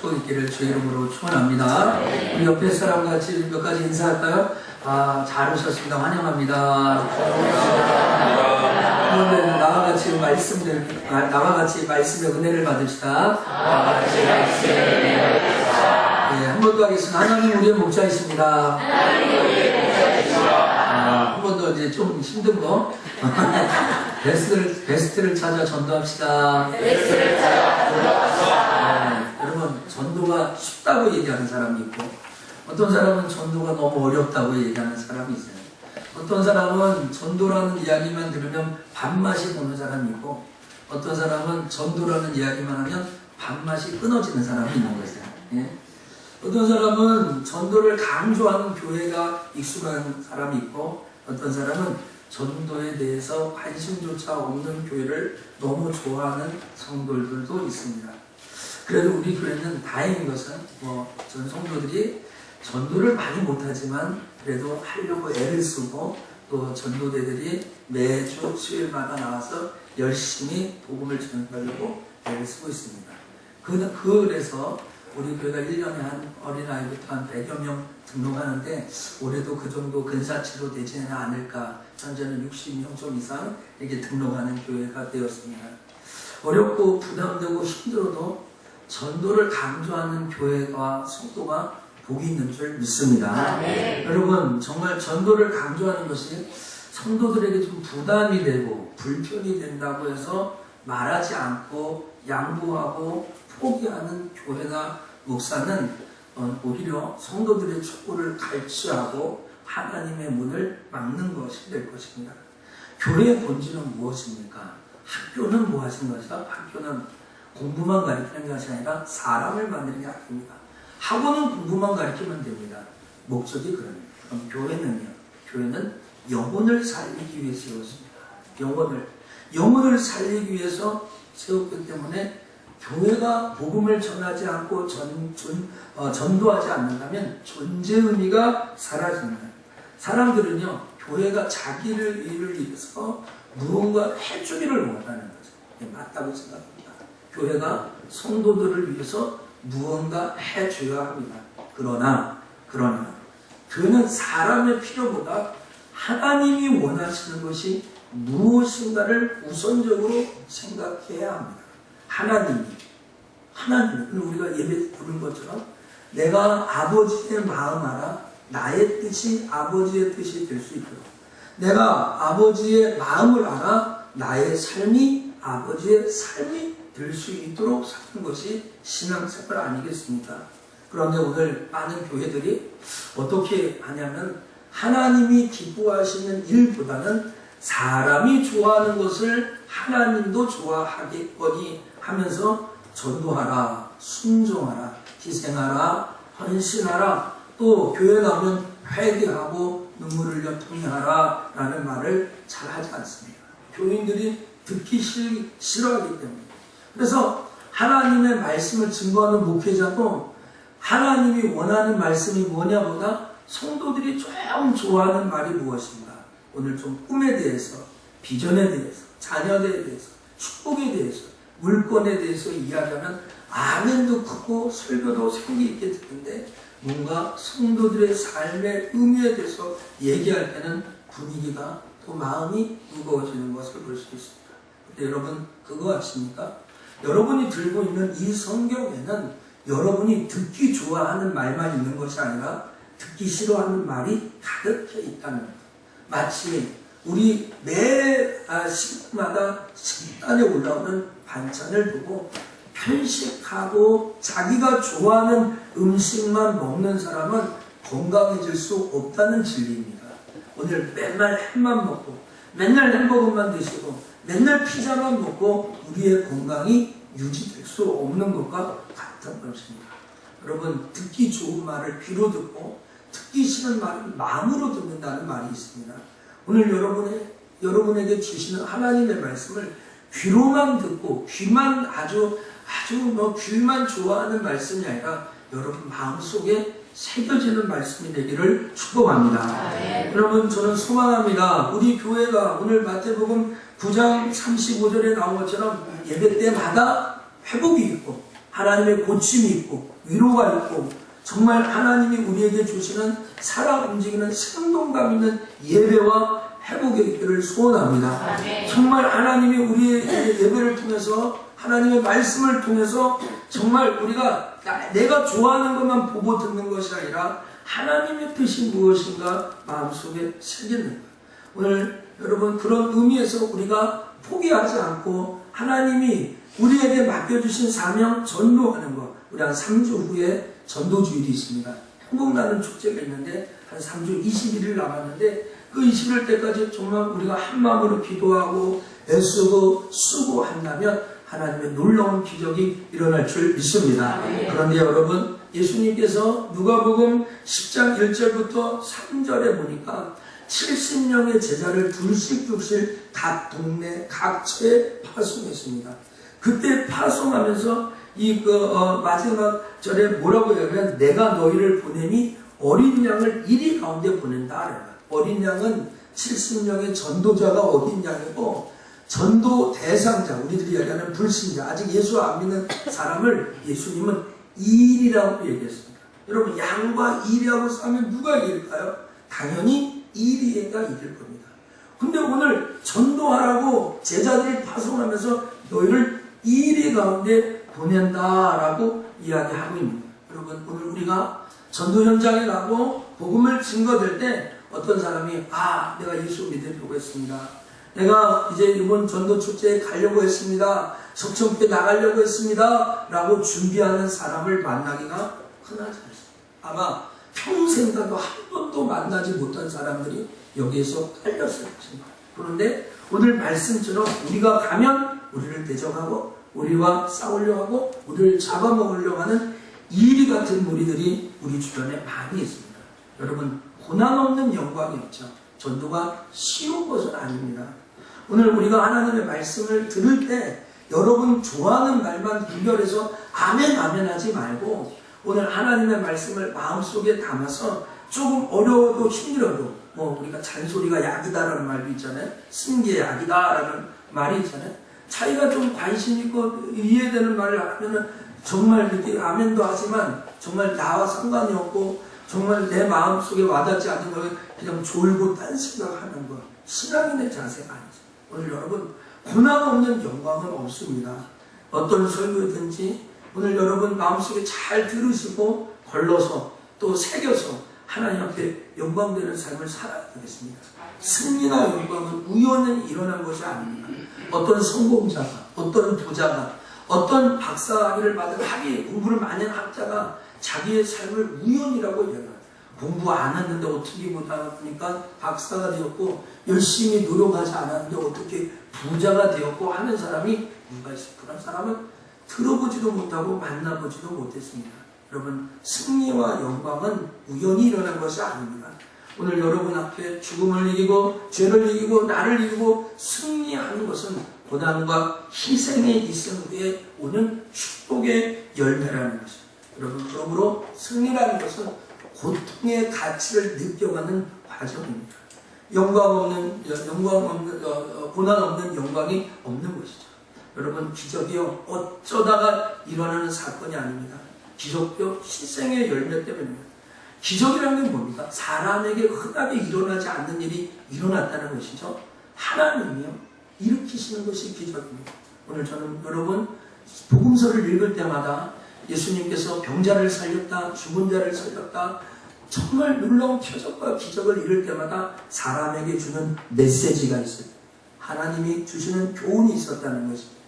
축복 있기를 주의 이름으로 축원합니다. 우리 옆에 사람과 같이 몇 가지 인사할까요? 잘 오셨습니다. 환영합니다. 그런데 나와 같이 말씀의 은혜를 받읍시다. 네, 한 번 더 하겠습니다. 하나님 우리의 목자이십니다. 한 번 더 이제 좀 힘든 거. 베스트를 찾아 전도합시다. 여러분, 전도가 쉽다고 얘기하는 사람이 있고, 어떤 사람은 전도가 너무 어렵다고 얘기하는 사람이 있어요. 어떤 사람은 전도라는 이야기만 들으면 밥맛이 도는 사람이 있고, 어떤 사람은 전도라는 이야기만 하면 밥맛이 끊어지는 사람이 있는 거죠. 예? 어떤 사람은 전도를 강조하는 교회가 익숙한 사람이 있고, 어떤 사람은 전도에 대해서 관심조차 없는 교회를 너무 좋아하는 성도들도 있습니다. 그래도 우리 교회는 다행인 것은 전 성도들이 전도를 많이 못하지만 그래도 하려고 애를 쓰고, 또 전도대들이 매주 수요일마다 나와서 열심히 복음을 전하려고 애를 쓰고 있습니다. 그래서 우리 교회가 1년에 한 어린아이부터 한 100여 명 등록하는데, 올해도 그 정도 근사치로 되지는 않을까. 현재는 60명 좀 이상 이렇게 등록하는 교회가 되었습니다. 어렵고 부담되고 힘들어도 전도를 강조하는 교회와 성도가 복이 있는 줄 믿습니다. 여러분, 정말 전도를 강조하는 것이 성도들에게 좀 부담이 되고 불편이 된다고 해서 말하지 않고 양보하고 포기하는 교회나 목사는 오히려 성도들의 촉구를 갈취하고 하나님의 문을 막는 것이 될 것입니다. 교회의 본질은 무엇입니까? 학교는 뭐 하신 것이다? 학교는 공부만 가르치는 것이 아니라 사람을 만드는 게 학교입니다. 학원은 공부만 가르치면 됩니다. 목적이 그럽니다. 그럼 교회는요? 교회는 영혼을 살리기 위해 세웠습니다. 영혼을 살리기 위해서 세웠기 때문에 교회가 복음을 전하지 않고 전도하지 않는다면 존재 의미가 사라집니다. 사람들은요, 교회가 자기를 일을 위해서 무언가 해주기를 원하는 거죠. 네, 맞다고 생각합니다. 교회가 성도들을 위해서 무언가 해줘야 합니다. 그러나 교회는 사람의 필요보다 하나님이 원하시는 것이 무엇인가를 우선적으로 생각해야 합니다. 하나님, 우리가 예배 부른 것처럼 내가 아버지의 마음 알아 나의 뜻이 아버지의 뜻이 될 수 있도록, 내가 아버지의 마음을 알아 나의 삶이 아버지의 삶이 될 수 있도록 사는 것이 신앙생활 아니겠습니까? 그런데 오늘 많은 교회들이 어떻게 하냐면, 하나님이 기뻐하시는 일보다는 사람이 좋아하는 것을 하나님도 좋아하겠거니 하면서 전도하라, 순종하라, 희생하라, 헌신하라, 또 교회 가면 회개하고 눈물을 흘려 통회하라 라는 말을 잘 하지 않습니다. 교인들이 듣기 싫어하기 때문에. 그래서 하나님의 말씀을 증거하는 목회자도 하나님이 원하는 말씀이 뭐냐보다 성도들이 좀 좋아하는 말이 무엇인가. 오늘 좀 꿈에 대해서, 비전에 대해서, 자녀에 대해서, 축복에 대해서, 물건에 대해서 이야기하면 아멘도 크고 설교도 생기 있게 듣는데, 뭔가 성도들의 삶의 의미에 대해서 얘기할 때는 분위기가 또 마음이 무거워지는 것을 볼 수 있습니다. 근데 여러분 그거 아십니까? 여러분이 들고 있는 이 성경에는 여러분이 듣기 좋아하는 말만 있는 것이 아니라 듣기 싫어하는 말이 가득해 있다는 것. 마치 우리 매 식마다 식단에 올라오는 반찬을 두고 편식하고 자기가 좋아하는 음식만 먹는 사람은 건강해질 수 없다는 진리입니다. 오늘 맨날 햄만 먹고 맨날 햄버거만 드시고 맨날 피자만 먹고 우리의 건강이 유지될 수 없는 것과 같은 것입니다. 여러분, 듣기 좋은 말을 귀로 듣고 듣기 싫은 말을 마음으로 듣는다는 말이 있습니다. 오늘 여러분에게 주시는 하나님의 말씀을 귀로만 듣고 귀만 아주 귀만 좋아하는 말씀이 아니라 여러분 마음속에 새겨지는 말씀이 되기를 축복합니다. 여러분, 저는 소망합니다. 우리 교회가 오늘 마태복음 9장 35절에 나온 것처럼 예배 때마다 회복이 있고 하나님의 고침이 있고 위로가 있고 정말 하나님이 우리에게 주시는 살아 움직이는 생동감 있는 예배와 회복의 있기를 소원합니다. 정말 하나님이 우리의 예배를 통해서 하나님의 말씀을 통해서 정말 우리가 내가 좋아하는 것만 보고 듣는 것이 아니라 하나님의 뜻이 무엇인가 마음속에 새기는 것. 오늘 여러분 그런 의미에서 우리가 포기하지 않고 하나님이 우리에게 맡겨주신 사명 전도하는 것. 우리 한 3주 후에 전도주일이 있습니다. 행복나는 축제가 있는데 한 3주 21일 남았는데 그 21일 때까지 정말 우리가 한 마음으로 기도하고 애쓰고 수고한다면 하나님의 놀라운 기적이 일어날 줄 믿습니다. 그런데 여러분 예수님께서 누가복음 10장 1절부터 3절에 보니까 70명의 제자를 둘씩 각 동네 각 처에 파송했습니다. 그때 파송하면서 마지막 절에 뭐라고 하냐면 내가 너희를 보내니 어린 양을 이리 가운데 보낸다. 어린 양은 70명의 전도자가 어린 양이고 전도 대상자, 우리들이 얘기하는 불신자, 아직 예수 안 믿는 사람을 예수님은 일이라고 얘기했습니다. 여러분 양과 일이하고 싸우면 누가 이길까요? 당연히 일이가 이길 겁니다. 근데 오늘 전도하라고 제자들이 파송하면서 너희를 일이 가운데 보낸다라고 이야기하고 있는 거예요. 여러분 오늘 우리가 전도 현장에 가고 복음을 증거될 때 어떤 사람이 내가 예수 믿으려고 했습니다. 내가 이제 이번 전도 축제에 가려고 했습니다. 석천교회 나가려고 했습니다. 라고 준비하는 사람을 만나기가 흔하지 않습니다. 아마 평생 가도 한 번도 만나지 못한 사람들이 여기에서 깔렸을 것입니다. 그런데 오늘 말씀처럼 우리가 가면 우리를 대적하고 우리와 싸우려 하고 우리를 잡아먹으려고 하는 이리 같은 무리들이 우리 주변에 많이 있습니다. 여러분 고난 없는 영광이 없죠. 전도가 쉬운 것은 아닙니다. 오늘 우리가 하나님의 말씀을 들을 때 여러분 좋아하는 말만 분별해서 아멘 하지 말고 오늘 하나님의 말씀을 마음속에 담아서 조금 어려워도 힘들어도 우리가 잔소리가 약이다라는 말도 있잖아요. 쓴 게 약이다라는 말이 있잖아요. 자기가 좀 관심 있고 이해되는 말을 하면은 정말 이렇게 아멘도 하지만 정말 나와 상관이 없고 정말 내 마음속에 와닿지 않는 걸 그냥 졸고 딴 생각하는 것. 신앙인의 자세가 아니죠. 오늘 여러분 고난 없는 영광은 없습니다. 어떤 설교든지 오늘 여러분 마음속에 잘 들으시고 걸러서 또 새겨서 하나님 앞에 영광되는 삶을 살아야 되겠습니다. 승리나 영광은 우연히 일어난 것이 아닙니다. 어떤 성공자가, 어떤 부자가, 어떤 박사학위를 받은 공부를 많이 한 학자가 자기의 삶을 우연이라고 얘기해요. 공부 안 했는데 어떻게 보니까 박사가 되었고 열심히 노력하지 않았는데 어떻게 부자가 되었고 하는 사람이 누가 있어요? 그런 사람은 들어보지도 못하고 만나보지도 못했습니다. 여러분 승리와 영광은 우연히 일어난 것이 아닙니다. 오늘 여러분 앞에 죽음을 이기고 죄를 이기고 나를 이기고 승리하는 것은 고난과 희생에 있은 후에 오는 축복의 열매라는 것입니다. 여러분 그러므로 승리라는 것은 고통의 가치를 느껴가는 과정입니다. 고난 없는 영광이 없는 것이죠. 여러분 기적이요 어쩌다가 일어나는 사건이 아닙니다. 기적도 희생의 열매 때문입니다. 기적이라는 게 뭡니까? 사람에게 흔하게 일어나지 않는 일이 일어났다는 것이죠. 하나님이요 일으키시는 것이 기적입니다. 오늘 저는 여러분 복음서를 읽을 때마다 예수님께서 병자를 살렸다, 죽은 자를 살렸다, 정말 놀라운 표적과 기적을 이룰 때마다 사람에게 주는 메시지가 있어요. 하나님이 주시는 교훈이 있었다는 것입니다.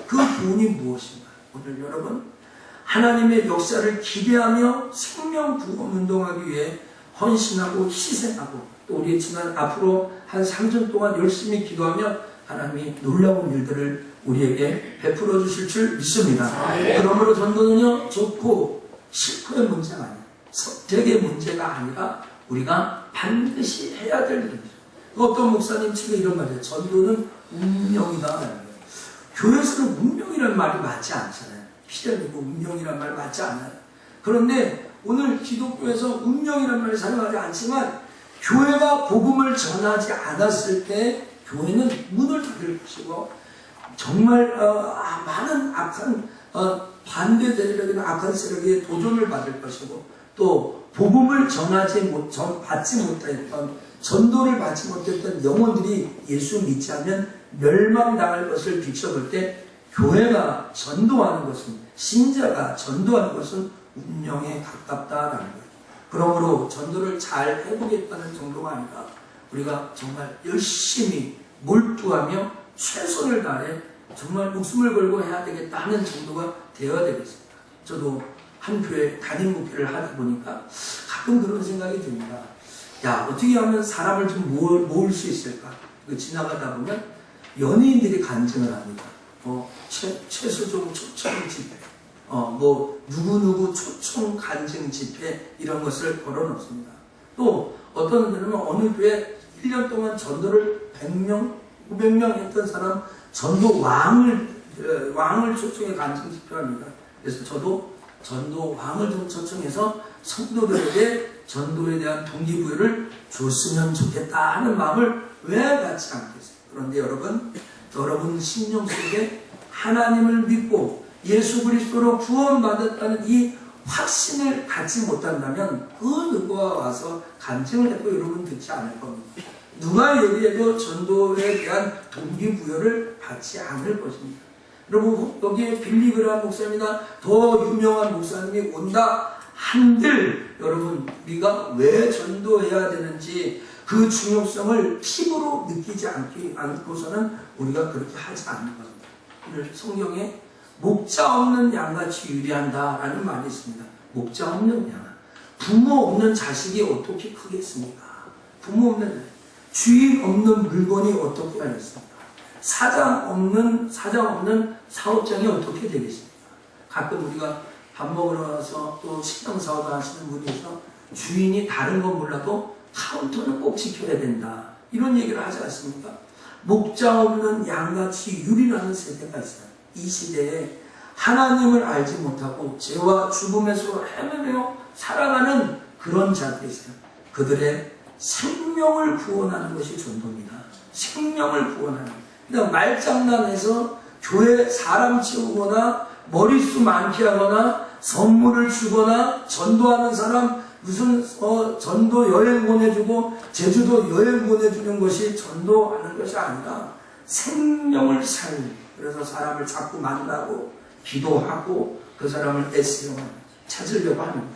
그 교훈이 무엇인가? 오늘 여러분 하나님의 역사를 기대하며 생명 구원 운동하기 위해 헌신하고 희생하고 또 우리 지난 앞으로 한 3주 동안 열심히 기도하며 하나님이 놀라운 일들을 우리에게 베풀어 주실 줄 믿습니다. 그러므로 전도는요 좋고 싫고의 문제가 아니에요. 선택의 문제가 아니라 우리가 반드시 해야 될 일입니다. 어떤 목사님 측에 이런 말이에요. 전도는 운명이다. 교회에서는 운명이라는 말이 맞지 않잖아요. 필연이고 운명이라는 말 맞지 않아요. 그런데 오늘 기독교에서 운명이라는 말을 사용하지 않지만 교회가 복음을 전하지 않았을 때 교회는 문을 닫을 것이고 정말 많은 악한 반대 세력이나 악한 세력에 도전을 받을 것이고, 또 복음을 받지 못했던, 전도를 받지 못했던 영혼들이 예수 믿지 않으면 멸망당할 것을 비춰볼 때, 교회가 전도하는 것은, 신자가 전도하는 것은 운명에 가깝다라는 거예요. 그러므로 전도를 잘 해보겠다는 정도가 아니라 우리가 정말 열심히 몰두하며 최선을 다해 정말 목숨을 걸고 해야 되겠다 하는 정도가 되어야 되겠습니다. 저도 한 교회 담임 목회를 하다 보니까 가끔 그런 생각이 듭니다. 야, 어떻게 하면 사람을 좀 모을 수 있을까? 지나가다 보면 연예인들이 간증을 합니다. 최수종 초청 집회, 누구누구 초청 간증 집회, 이런 것을 걸어놓습니다. 또 어떤 분들은 어느 교회 1년 동안 전도를 100명, 500명 했던 사람 전도 왕을 초청해 간증 집회합니다. 그래서 저도 전도 왕을 좀 초청해서 성도들에게 전도에 대한 동기부여를 줬으면 좋겠다 하는 마음을 왜 갖지 않겠어요? 그런데 여러분 심령 속에 하나님을 믿고 예수 그리스도로 구원받았다는 이 확신을 갖지 못한다면 그 누구와 와서 간증을 해도 여러분 듣지 않을 겁니다. 누가 얘기해도 전도에 대한 동기부여를 받지 않을 것입니다. 여러분, 여기에 빌리그라한 목사님이나 더 유명한 목사님이 온다 한들, 여러분, 우리가 왜 전도해야 되는지 그 중요성을 피부로 느끼지 않고서는 우리가 그렇게 하지 않는 겁니다. 오늘 성경에 목자 없는 양같이 유리한다 라는 말이 있습니다. 목자 없는 양. 부모 없는 자식이 어떻게 크겠습니까? 부모 없는, 주인 없는 물건이 어떻게 하겠습니까? 사장 없는 사업장이 어떻게 되겠습니까? 가끔 우리가 밥 먹으러 와서 또 식당 사업 하시는 분이서 주인이 다른 건 몰라도 카운터는 꼭 지켜야 된다, 이런 얘기를 하지 않습니까? 목자 없는 양같이 유리라는 세대가 있어요. 이 시대에 하나님을 알지 못하고 죄와 죽음에서 헤매며 살아가는 그런 자들이 있어요. 그들의 생명을 구원하는 것이 전도입니다. 생명을 구원하는. 그냥 말장난해서 교회 사람 채우거나 머릿수 많게 하거나 선물을 주거나 전도하는 사람 무슨 전도 여행 보내주고 제주도 여행 보내주는 것이 전도하는 것이 아니라 생명을 살리는, 그래서 사람을 자꾸 만나고 기도하고 그 사람을 애쓰려고 찾으려고 하는 거예요.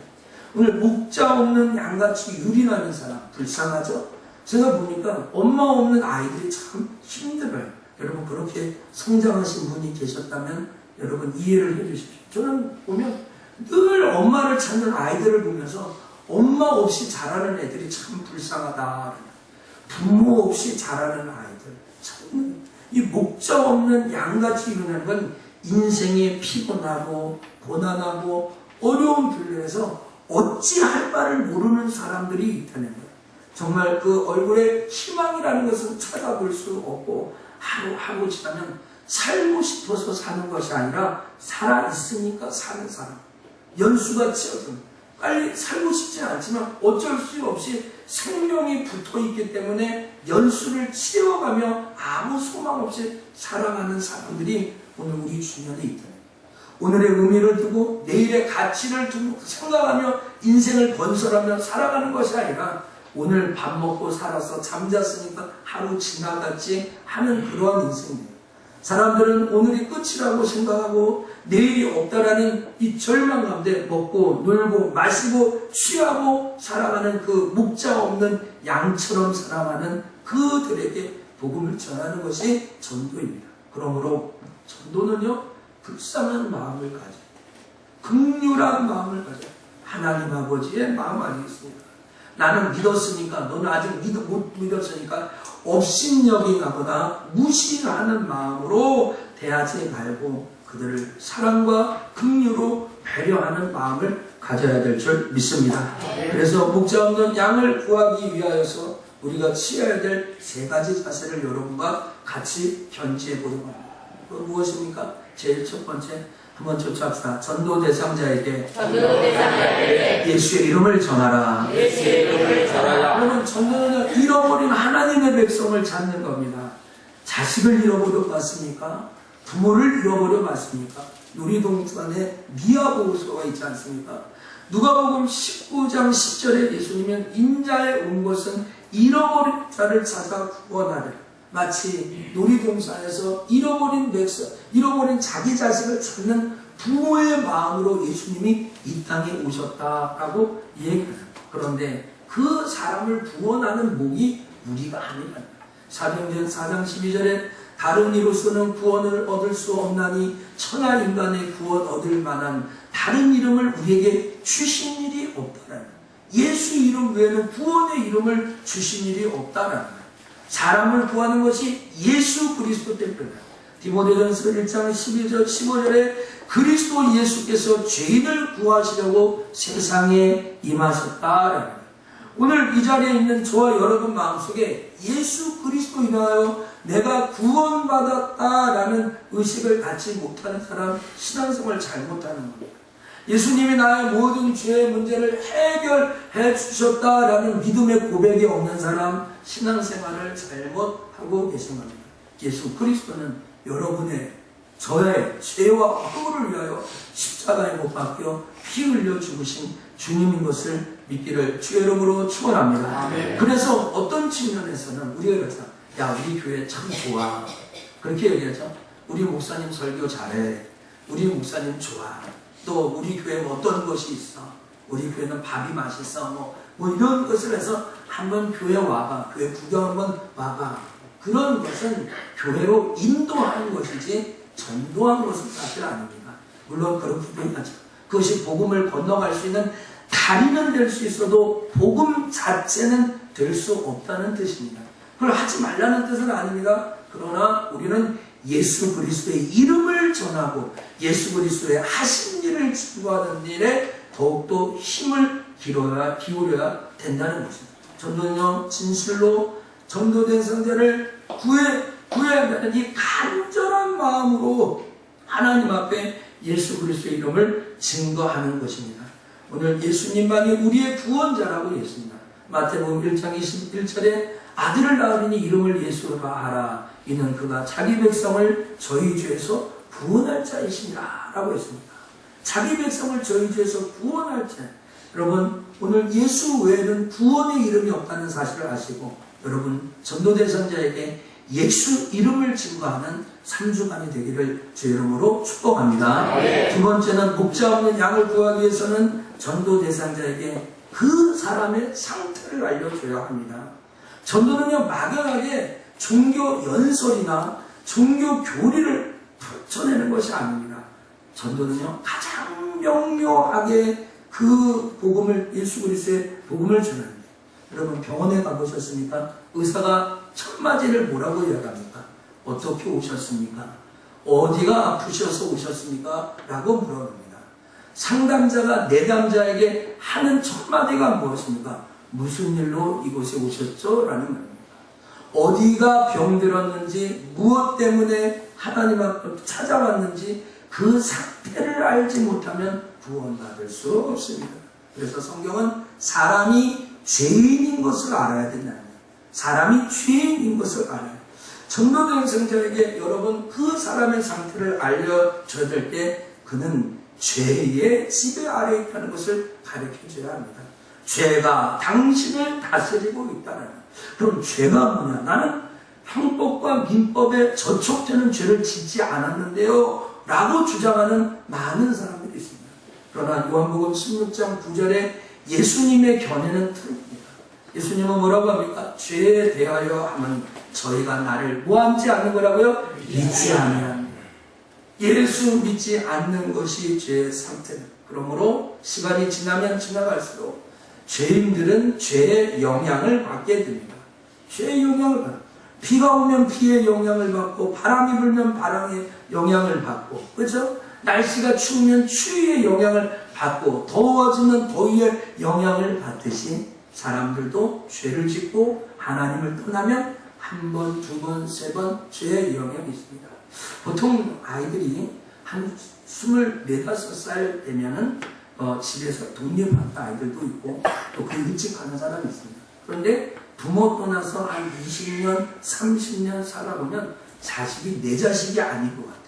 오늘 목자 없는 양같이 유린하는 사람 불쌍하죠? 제가 보니까 엄마 없는 아이들이 참 힘들어요. 여러분, 그렇게 성장하신 분이 계셨다면 여러분 이해를 해주십시오. 저는 보면 늘 엄마를 찾는 아이들을 보면서 엄마 없이 자라는 애들이 참 불쌍하다. 부모 없이 자라는 아이들, 참 이 목자 없는 양같이 유린하는 건 인생이 피곤하고 고난하고 어려운 분야에서 어찌할 바를 모르는 사람들이 있다는 거예요. 정말 그 얼굴에 희망이라는 것은 찾아볼 수 없고 하루 지나면 살고 싶어서 사는 것이 아니라 살아있으니까 사는 사람. 연수가 치어서 빨리 살고 싶지 않지만 어쩔 수 없이 생명이 붙어있기 때문에 연수를 치워가며 아무 소망 없이 살아가는 사람들이 오늘 우리 주변에 있다. 오늘의 의미를 두고 내일의 가치를 두고 생각하며 인생을 건설하며 살아가는 것이 아니라 오늘 밥 먹고 살아서 잠잤으니까 하루 지나갔지 하는 그러한 인생입니다. 사람들은 오늘이 끝이라고 생각하고 내일이 없다라는 이 절망 가운데 먹고 놀고 마시고 취하고 살아가는 그 목자 없는 양처럼 살아가는 그들에게 복음을 전하는 것이 전도입니다. 그러므로 전도는요, 불쌍한 마음을 가져, 긍휼한 마음을 가져, 하나님 아버지의 마음 아니겠습니까? 나는 믿었으니까, 너는 아직 못 믿었으니까 업신여기나보다 무시하는 마음으로 대하지 말고 그들을 사랑과 긍휼로 배려하는 마음을 가져야 될 줄 믿습니다. 그래서 목자 없는 양을 구하기 위하여서 우리가 취해야 될 세 가지 자세를 여러분과 같이 견지해 보는 겁니다. 무엇입니까? 제일 첫 번째, 한번 쫓아합시다. 전도 대상자에게 예수의 이름을 전하라. 여러분, 전도는 잃어버린 하나님의 백성을 찾는 겁니다. 자식을 잃어버려 봤습니까? 부모를 잃어버려 봤습니까? 놀이동산에 미아보호소가 있지 않습니까? 누가복음 19장 10절에 예수님은 인자에 온 것은 잃어버린 자를 찾아 구원하려. 마치 놀이동산에서 잃어버린 자기 자식을 찾는 부모의 마음으로 예수님이 이 땅에 오셨다라고 얘기해요. 그런데 그 사람을 구원하는 목이 우리가 아니라 사도행전 4장 12절에 다른 이로서는 구원을 얻을 수 없나니 천하 인간의 구원 얻을 만한 다른 이름을 우리에게 주신 일이 없다라는, 예수 이름 외에는 구원의 이름을 주신 일이 없다라는, 사람을 구하는 것이 예수 그리스도 때문이다. 디모데전서 1장 12절 15절에 그리스도 예수께서 죄인을 구하시려고 세상에 임하셨다라는, 오늘 이 자리에 있는 저와 여러분 마음속에 예수 그리스도 인하여 내가 구원받았다라는 의식을 갖지 못하는 사람, 신앙생활 잘못하는 겁니다. 예수님이 나의 모든 죄의 문제를 해결해 주셨다라는 믿음의 고백이 없는 사람, 신앙생활을 잘못하고 계신 겁니다. 예수 그리스도는 여러분의, 저의 죄와 허물을 위하여 십자가에 못 박혀 피 흘려 죽으신 주님인 것을 믿기를 주의 이름으로 축원합니다. 아멘. 그래서 어떤 측면에서는 우리가 그렇죠. 야, 우리 교회 참 좋아. 그렇게 얘기하죠. 우리 목사님 설교 잘해. 우리 목사님 좋아. 또 우리 교회에 어떤 것이 있어. 우리 교회는 밥이 맛있어. 뭐 이런 것을 해서 한번 교회 와봐. 교회 구경 한번 와봐. 그런 것은 교회로 인도하는 것이지 전도한 것은 사실 아닙니다. 물론 그런 부분이 하죠. 그것이 복음을 건너갈 수 있는 다리는 될 수 있어도 복음 자체는 될 수 없다는 뜻입니다. 그걸 하지 말라는 뜻은 아닙니다. 그러나 우리는 예수 그리스도의 이름을 전하고 예수 그리스도의 하신 일을 증거하는 일에 더욱더 힘을 기울여야 된다는 것입니다. 전도는요, 진실로 전도된 성자를 구해야 한다는 이 간절한 마음으로 하나님 앞에 예수 그리스도의 이름을 증거하는 것입니다. 오늘 예수님만이 우리의 구원자라고 했습니다. 마태복음 1장 21절에 아들을 낳으리니 이름을 예수로 하라. 이는 그가 자기 백성을 저희 죄에서 구원할 자이시니라 라고 했습니다. 자기 백성을 저희 죄에서 구원할 자. 여러분, 오늘 예수 외에는 구원의 이름이 없다는 사실을 아시고, 여러분 전도된 성자에게 예수 이름을 증거하는 3주간이 되기를 주의 이름으로 축복합니다. 두 번째는 목자 없는 양을 구하기 위해서는 전도 대상자에게 그 사람의 상태를 알려줘야 합니다. 전도는요, 막연하게 종교 연설이나 종교 교리를 펼쳐내는 것이 아닙니다. 전도는요, 가장 명료하게 그 복음을, 예수 그리스도의 복음을 전합니다. 여러분 병원에 가보셨습니까? 의사가 첫 맞이를 뭐라고 이야기합니까? 어떻게 오셨습니까? 어디가 아프셔서 오셨습니까? 라고 물어봅니다. 상담자가 내담자에게 하는 첫 마디가 무엇입니까? 무슨 일로 이곳에 오셨죠? 라는 말입니다. 어디가 병들었는지, 무엇 때문에 하나님 앞에 찾아왔는지 그 상태를 알지 못하면 구원받을 수 없습니다. 그래서 성경은 사람이 죄인인 것을 알아야 된다는 거예요. 사람이 죄인인 것을 알아요. 전도된 성자에게 여러분 그 사람의 상태를 알려줘야 될 때 그는 죄의 지배 아래에 있다는 것을 가르쳐줘야 합니다. 죄가 당신을 다스리고 있다는 거예요. 그럼 죄가 뭐냐? 나는 형법과 민법에 저촉되는 죄를 짓지 않았는데요 라고 주장하는 많은 사람들이 있습니다. 그러나 요한복음 16장 9절에 예수님의 견해는 틀립니다. 예수님은 뭐라고 합니까? 죄에 대하여 하면 저희가 나를 뭐하지 않는 거라고요? 믿지 아니합니다. 예수 믿지 않는 것이 죄의 상태다. 그러므로 시간이 지나면 지나갈수록 죄인들은 죄의 영향을 받게 됩니다. 죄의 영향을 받고, 비가 오면 비의 영향을 받고, 바람이 불면 바람의 영향을 받고, 그렇죠? 날씨가 추우면 추위의 영향을 받고, 더워지면 더위의 영향을 받듯이 사람들도 죄를 짓고 하나님을 떠나면 한 번, 두 번, 세 번 죄의 영향이 있습니다. 보통 아이들이 한 24, 5살 되면은 집에서 독립한 아이들도 있고 또 그 일찍 가는 사람이 있습니다. 그런데 부모 떠나서 한 20년, 30년 살아보면 자식이 내 자식이 아닌 것 같아요.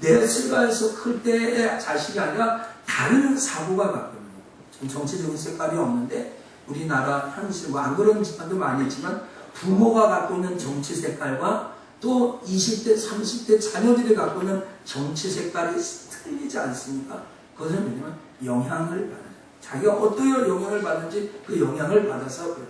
내세가에서 클 때의 자식이 아니라 다른 사고가 바뀌는 거예요. 정치적인 색깔이 없는데 우리나라 현실, 안 그런 집안도 많이 있지만 부모가 갖고 있는 정치 색깔과 또 20대, 30대 자녀들이 갖고 있는 정치 색깔이 틀리지 않습니까? 그것은 뭐냐면 영향을 받아요. 자기가 어떤 영향을 받는지 그 영향을 받아서 그래요.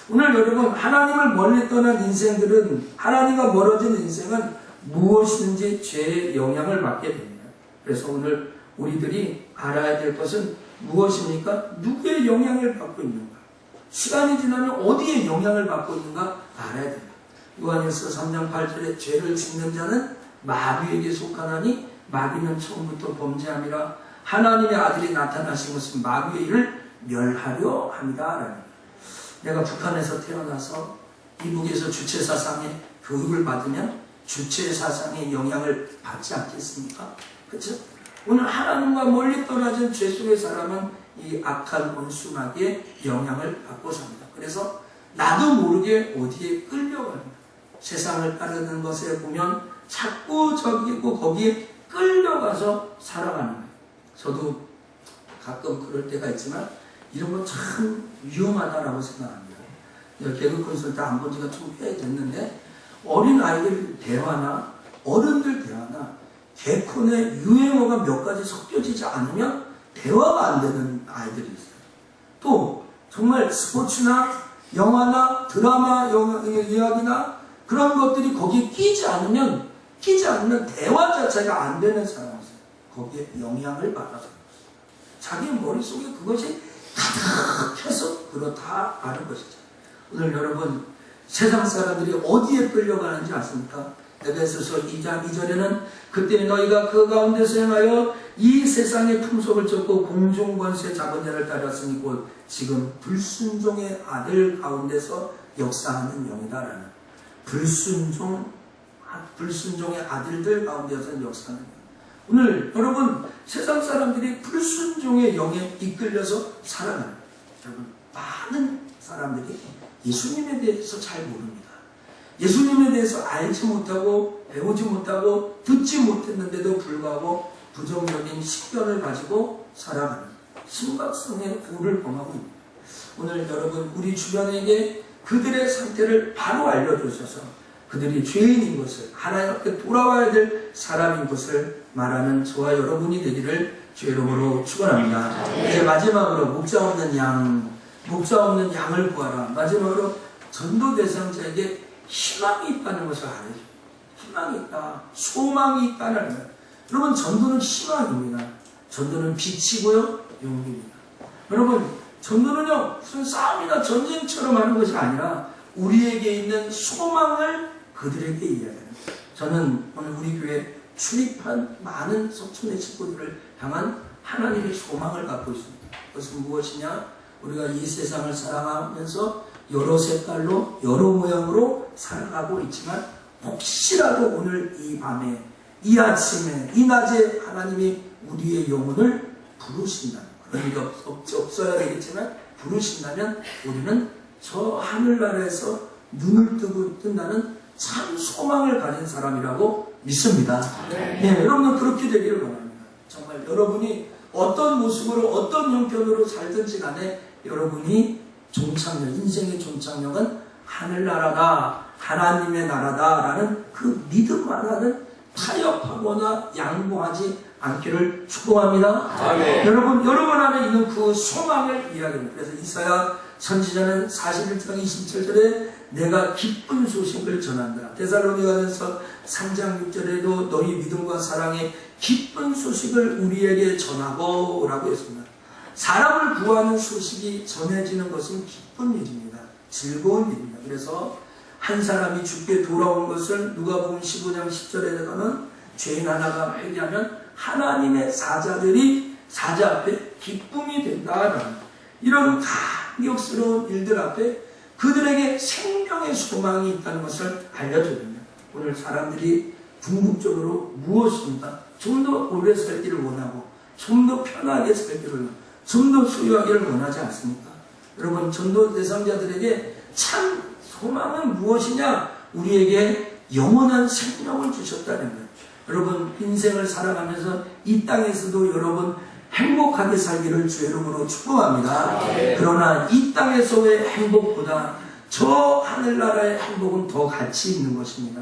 오늘 여러분, 하나님을 멀리 떠난 인생들은, 하나님과 멀어진 인생은 무엇이든지 죄의 영향을 받게 됩니다. 그래서 오늘 우리들이 알아야 될 것은 무엇입니까? 누구의 영향을 받고 있는가? 시간이 지나면 어디에 영향을 받고 있는가 알아야 됩니다. 요한일서 3장 8절에 죄를 짓는 자는 마귀에게 속하나니 마귀는 처음부터 범죄함이라 하나님의 아들이 나타나신 것은 마귀의 일을 멸하려 합니다. 내가 북한에서 태어나서 이북에서 주체사상의 교육을 받으면 주체사상의 영향을 받지 않겠습니까? 그렇죠? 오늘 하나님과 멀리 떨어진 죄 속의 사람은 이 악한 원수마귀의 영향을 받고 삽니다. 그래서 나도 모르게 어디에 끌려갑니다. 세상을 따르는 것에 보면 자꾸 저기 있고 거기에 끌려가서 살아가는 거예요. 저도 가끔 그럴 때가 있지만 이런 건 참 위험하다라고 생각합니다. 개그 콘서트 안 본 지가 좀 꽤 됐는데 어린 아이들 대화나 어른들 대화나 개콘의 유행어가 몇 가지 섞여지지 않으면 대화가 안 되는 아이들이 있어요. 또 정말 스포츠나 영화나 드라마 이야기나 그런 것들이 거기에 끼지 않으면 대화 자체가 안 되는 사람이 있어요. 거기에 영향을 받아서 자기 머릿속에 그것이 가득해서 그렇다 하는 것이죠. 오늘 여러분, 세상 사람들이 어디에 끌려가는지 아십니까? 에베소서 2장 2절에는 그때 너희가 그 가운데서 행하여 이 세상의 풍속을 쫓고 공중권세 잡은 자를 따랐으니 곧 지금 불순종의 아들 가운데서 역사하는 영이다라는 불순종의 아들들 가운데서 역사하는 영. 오늘 여러분, 세상 사람들이 불순종의 영에 이끌려서 살아가는, 여러분, 많은 사람들이 예수님에 대해서 잘 모릅니다. 예수님에 대해서 알지 못하고 배우지 못하고 듣지 못했는데도 불구하고 부정적인 식견을 가지고 살아가는 심각성의 우를 범하고 있습니다. 오늘 여러분, 우리 주변에게 그들의 상태를 바로 알려주셔서 그들이 죄인인 것을, 하나님 앞에 돌아와야 될 사람인 것을 말하는 저와 여러분이 되기를 주의 이름으로 축원합니다. 이제 마지막으로 목자 없는 양을 구하라. 마지막으로 전도 대상자에게 희망이 있다는 것을 알아요. 희망이 있다. 소망이 있다는 거예요. 여러분, 전도는 희망입니다. 전도는 빛이고요, 용기입니다. 여러분, 전도는요, 무슨 싸움이나 전쟁처럼 하는 것이 아니라 우리에게 있는 소망을 그들에게 이야기합니다. 저는 오늘 우리 교회 출입한 많은 석촌의 친구들을 향한 하나님의 소망을 갖고 있습니다. 그것은 무엇이냐? 우리가 이 세상을 살아가면서 여러 색깔로 여러 모양으로 살아가고 있지만 혹시라도 오늘 이 밤에 이 아침에 이 낮에 하나님이 우리의 영혼을 부르신다면, 그런 게 없어야 되겠지만 부르신다면 우리는 저 하늘나라에서 눈을 뜨고 뜬다는 참 소망을 가진 사람이라고 믿습니다. 네, 여러분은 그렇게 되기를 바랍니다. 정말 여러분이 어떤 모습으로 어떤 형편으로 살든지 간에 여러분이 종착역, 인생의 종착역은 하늘나라다, 하나님의 나라다라는 그 믿음만은 타협하거나 양보하지 않기를 축복합니다. 여러분 안에 있는 그 소망을 이야기합니다. 그래서 이사야 선지자는 41장 27절에 내가 기쁜 소식을 전한다. 데살로니가전서 3장 6절에도 너희 믿음과 사랑의 기쁜 소식을 우리에게 전하고 라고 했습니다. 사람을 구하는 소식이 전해지는 것은 기쁜 일입니다. 즐거운 일입니다. 그래서 한 사람이 죽게 돌아온 것을 누가복음 15장 10절에다가는 죄인 하나가 회개하면 하나님의 사자 앞에 기쁨이 된다라는 이런 감격스러운 일들 앞에 그들에게 생명의 소망이 있다는 것을 알려줍니다. 오늘 사람들이 궁극적으로 무엇입니까? 좀 더 오래 살기를 원하고 좀 더 편하게 살기를 원하고 좀 더 소유하기를 원하지 않습니까? 여러분, 전도 대상자들에게 참 소망은 무엇이냐? 우리에게 영원한 생명을 주셨다는 거예요. 여러분 인생을 살아가면서 이 땅에서도 여러분 행복하게 살기를 주의 이름으로 축복합니다. 그러나 이 땅에서의 행복보다 저 하늘나라의 행복은 더 가치 있는 것입니다.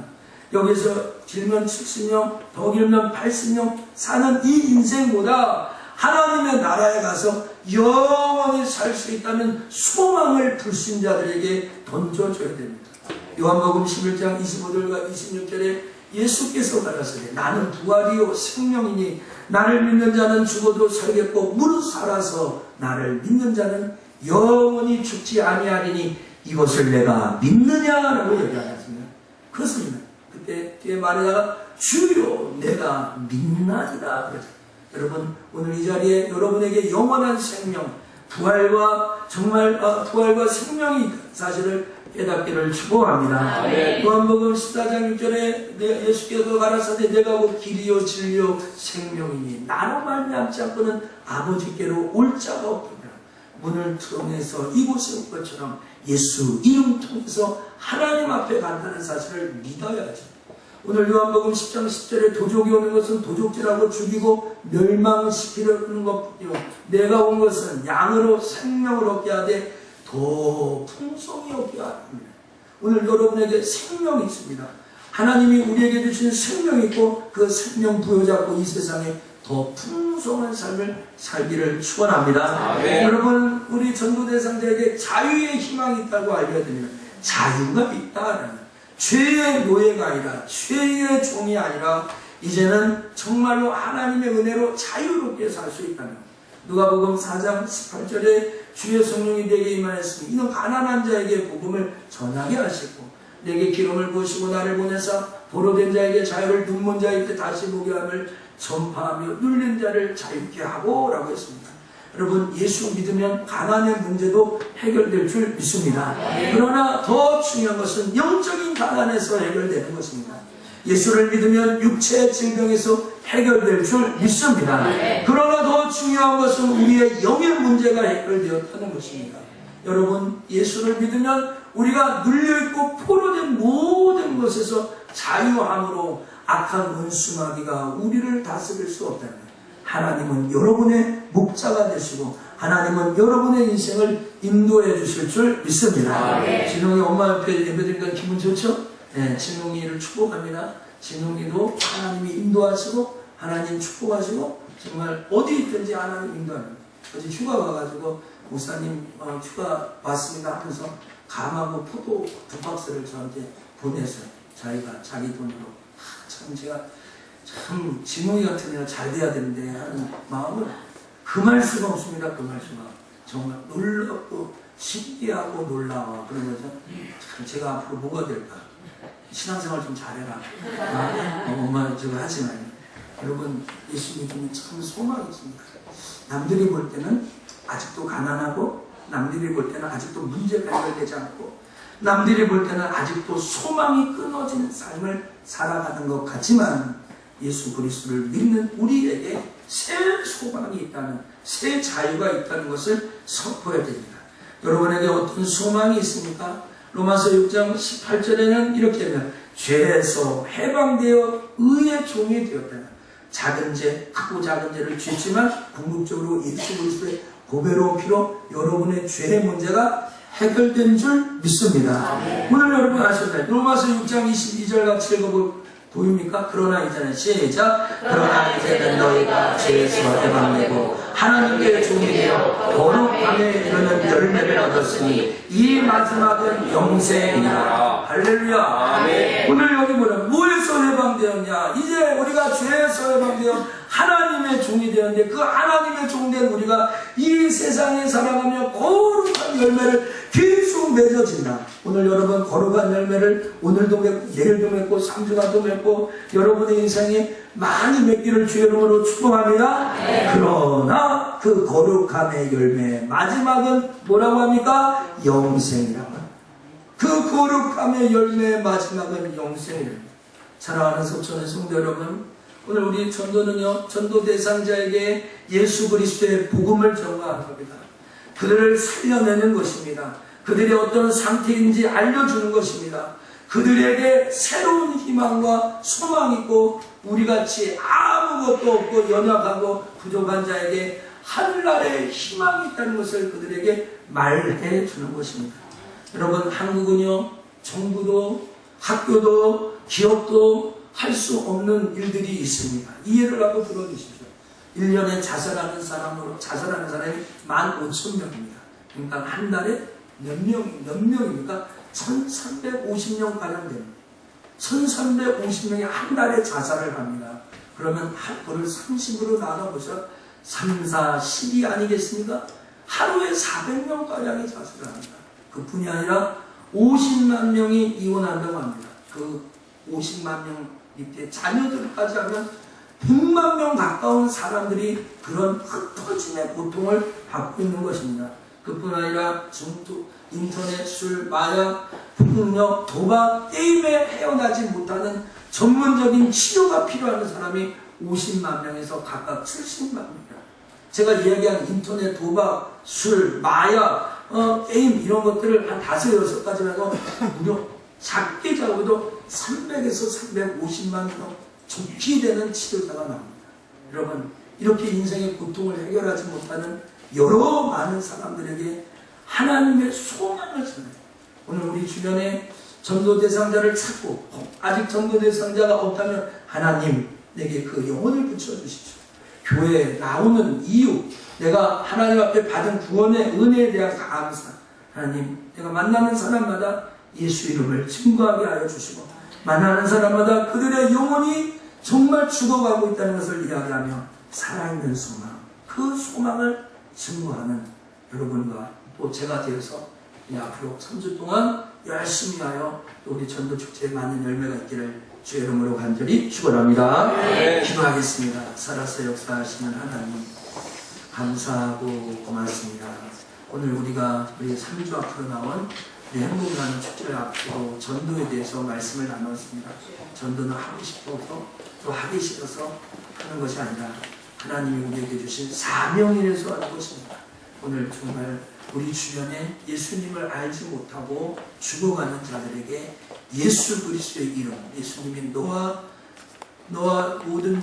여기서 길면 70년, 더 길면 80년 사는 이 인생보다 하나님의 나라에 가서 영원히 살 수 있다는 소망을 불신자들에게 던져줘야 됩니다. 요한복음 11장 25절과 26절에 예수께서 가라사대 나는 부활이요 생명이니 나를 믿는 자는 죽어도 살겠고 무릇 살아서 나를 믿는 자는 영원히 죽지 아니하리니 이것을 내가 믿느냐라고 얘기하셨습니다. 그렇습니다. 그때 뒤에 말하다가 주여 내가 믿나이다 그러죠. 여러분 오늘 이 자리에 여러분에게 영원한 생명 부활과 정말 부활과 생명이 사실을 깨닫기를 축복합니다. 요한복음 14장 6절에 예수께서 가라사대 내가 곧 길이요 진리요 생명이니 나로 말미암지 않고는 아버지께로 올 자가 없느니라. 문을 통해서 이곳에 온 것처럼 예수 이름 통해서 하나님 앞에 간다는 사실을 믿어야죠. 오늘 요한복음 10장 10절에 도적이 오는 것은 도적질하고 죽이고 멸망시키려는 것뿐이요 내가 온 것은 양으로 생명을 얻게 하되 더 풍성히 얻게 합니다. 오늘 여러분에게 생명이 있습니다. 하나님이 우리에게 주신 생명이 있고 그 생명 부여잡고 이 세상에 더 풍성한 삶을 살기를 축원합니다. 여러분 우리 전도 대상자에게 자유의 희망이 있다고 알려야 됩니다. 자유가 있다. 죄의 노예가 아니라 죄의 종이 아니라 이제는 정말로 하나님의 은혜로 자유롭게 살 수 있다는 누가복음 4장 18절에 주의 성령이 내게 임하였으니 이는 가난한 자에게 복음을 전하게 하시고 내게 기름을 부으시고 나를 보내사 보로된 자에게 자유를 눈먼 자에게 다시 보게 함을 전파하며 눌린 자를 자유케 하고 라고 했습니다. 여러분 예수 믿으면 가난의 문제도 해결될 줄 믿습니다. 그러나 더 중요한 것은 영적인 가난에서 해결되는 것입니다. 예수를 믿으면 육체의 질병에서 해결될 줄 믿습니다. 그러나 더 중요한 것은 우리의 영의 문제가 해결되었다는 것입니다. 여러분 예수를 믿으면 우리가 눌려있고 포로된 모든 것에서 자유함으로 악한 원수마귀가 우리를 다스릴 수 없다는 거예요. 하나님은 여러분의 목자가 되시고 하나님은 여러분의 인생을 인도해 주실 줄 믿습니다. 진홍이 엄마 옆에 예배드리니까 기분 좋죠? 네, 진홍이를 축복합니다. 진홍이도 하나님이 인도하시고 하나님 축복하시고 정말 어디 있든지 하나님 인도합니다. 어제 휴가 가가지고 목사님 휴가 왔습니다 하면서 감하고 포도 2박스를 저한테 보내서요. 자기가 자기 돈으로 참 제가 참 진홍이 같은 애가 잘 돼야 되는데 하는 마음을 금할 수가 없습니다. 금할 수가. 정말 놀랍고 신기하고 놀라워. 그런 거죠. 참 제가 앞으로 뭐가 될까? 신앙생활 좀 잘해라. 엄마 저거 하지 마요. 여러분 예수 믿으면 참 소망이 있습니다. 남들이 볼 때는 아직도 가난하고 남들이 볼 때는 아직도 문제가 해결되지 않고 남들이 볼 때는 아직도 소망이 끊어진 삶을 살아가는 것 같지만 예수 그리스도를 믿는 우리에게 새 소망이 있다는 새 자유가 있다는 것을 선포해야 됩니다. 여러분에게 어떤 소망이 있습니까? 로마서 6장 18절에는 이렇게 하면 죄에서 해방되어 의의 종이 되었다. 작은 죄, 크고 작은 죄를 짓지만 궁극적으로 예수 그리스도의 보배로운 피로 여러분의 죄의 문제가 해결된 줄 믿습니다. 오늘 여러분 아셨나요? 로마서 6장 22절 같이 읽어볼 보입니까? 그러나 이제는 시작. 그러나 이제는 너희가 죄에서 해방되고 하나님께 종이 되어 거룩함에 이르는 열매를 얻었으니 이 마지막은 영생이라. 할렐루야. 아멘. 오늘 여기 보면 뭐에서 해방되었냐? 이제 우리가 죄에서 해방되어 하나님의 종이 되었는데 그 하나님의 종된 우리가 이 세상에 살아가며 거룩한 열매를 계속 맺어진다. 오늘 여러분 거룩한 열매를 오늘도 맺고 내일도 맺고 3주간도 맺고 여러분의 인생에 많이 맺기를 주의 이름으로 축복합니다. 그러나 그 거룩함의 열매 마지막은 뭐라고 합니까? 영생이라고 합니다. 그 거룩함의 열매의 마지막은 영생이랍니다. 사랑하는 석천의 성도 여러분, 오늘 우리 전도는요, 전도 대상자에게 예수 그리스도의 복음을 전가하는 겁니다. 그들을 살려내는 것입니다. 그들이 어떤 상태인지 알려주는 것입니다. 그들에게 새로운 희망과 소망이 있고 우리같이 아무것도 없고 연약하고 부족한 자에게 하늘나라의 희망이 있다는 것을 그들에게 말해 주는 것입니다. 여러분, 한국은요, 정부도 학교도 기업도 할 수 없는 일들이 있습니다. 이해를 하고 들어주십시오. 1년에 자살하는 사람이 15,000명입니다. 그러니까 한 달에 몇 명입니까? 1350명가량 됩니다. 1350명이 한 달에 자살을 합니다. 그러면 그걸 30으로 나눠보셔 3, 4, 10이 아니겠습니까? 하루에 400명가량이 자살을 합니다. 그뿐이 아니라 50만 명이 이혼한다고 합니다. 그 50만 명 밑에 자녀들까지 하면 100만 명 가까운 사람들이 그런 흩어짐의 고통을 받고 있는 것입니다. 그뿐 아니라 중독, 인터넷, 술, 마약, 폭력, 도박, 게임에 헤어나지 못하는 전문적인 치료가 필요한 사람이 50만 명에서 각각 70만 명이다. 제가 이야기한 인터넷, 도박, 술, 마약, 게임 이런 것들을 한 5, 6가지만 해도 무려 작게 잡아도 300에서 350만 명 좋게 되는 치료자가 나옵니다. 여러분, 이렇게 인생의 고통을 해결하지 못하는 여러 많은 사람들에게 하나님의 소망을 전해요. 오늘 우리 주변에 전도 대상자를 찾고 아직 전도 대상자가 없다면 하나님 내게 그 영혼을 붙여주십시오. 교회에 나오는 이유, 내가 하나님 앞에 받은 구원의 은혜에 대한 감사, 하나님 내가 만나는 사람마다 예수 이름을 증거하게 하여 주시고 만나는 사람마다 그들의 영혼이 정말 죽어가고 있다는 것을 이야기하며 살아있는 소망, 그 소망을 증거하는 여러분과 또 제가 되어서 앞으로 3주 동안 열심히 하여 우리 전도축제에 많은 열매가 있기를 주의 이름으로 간절히 축원합니다. 네. 기도하겠습니다. 살아서 역사하시는 하나님 감사하고 고맙습니다. 오늘 우리가 우리 3주 앞으로 나온 행복하는 축제를 앞두고 전도에 대해서 말씀을 나눴습니다. 전도는 하고 싶어서 또 하기 싫어서 하는 것이 아니라 하나님이 우리에게 주신 사명이라서 하는 것입니다. 오늘 정말 우리 주변에 예수님을 알지 못하고 죽어가는 자들에게 예수 그리스도의 이름, 예수님이 너와 모든